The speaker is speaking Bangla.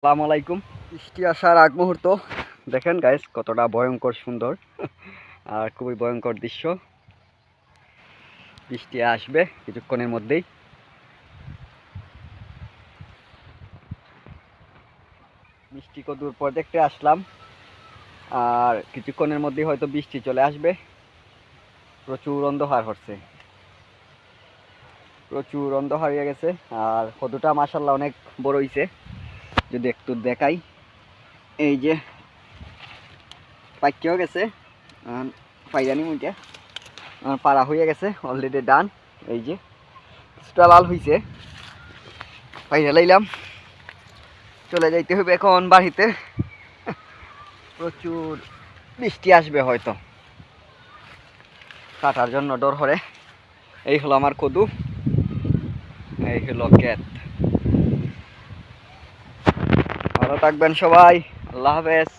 আসসালামু আলাইকুম। বৃষ্টি আসার আগ মুহূর্ত দেখেন গাইস কতটা ভয়ঙ্কর সুন্দর আর খুবই ভয়ঙ্কর দৃশ্য। বৃষ্টি আসবে কিছুক্ষণের মধ্যেই। বৃষ্টি কতদূর পর দেখতে আসলাম, আর কিছুক্ষণের মধ্যেই হয়তো বৃষ্টি চলে আসবে। প্রচুর অন্ধকার হচ্ছে, প্রচুর অন্ধকার হয়ে গেছে। আর কদুটা মাশাআল্লাহ অনেক বড় হইছে, যদি একটু দেখাই। এই যে পাইকেও গেছে, পাইরানি মুইটা পাড়া হয়ে গেছে অলরেডি ডান। এই যে কিছুটা লাল হয়েছে, পাইরা লাইলাম। চলে যাইতে হবে এখন বাড়িতে। প্রচুর বৃষ্টি আসবে হয়তো, কাটার জন্য ডর করে। এই হলো আমার কদু, এই হলো ক্ষেত। ভালো থাকবেন সবাই, আল্লাহ হাফেজ।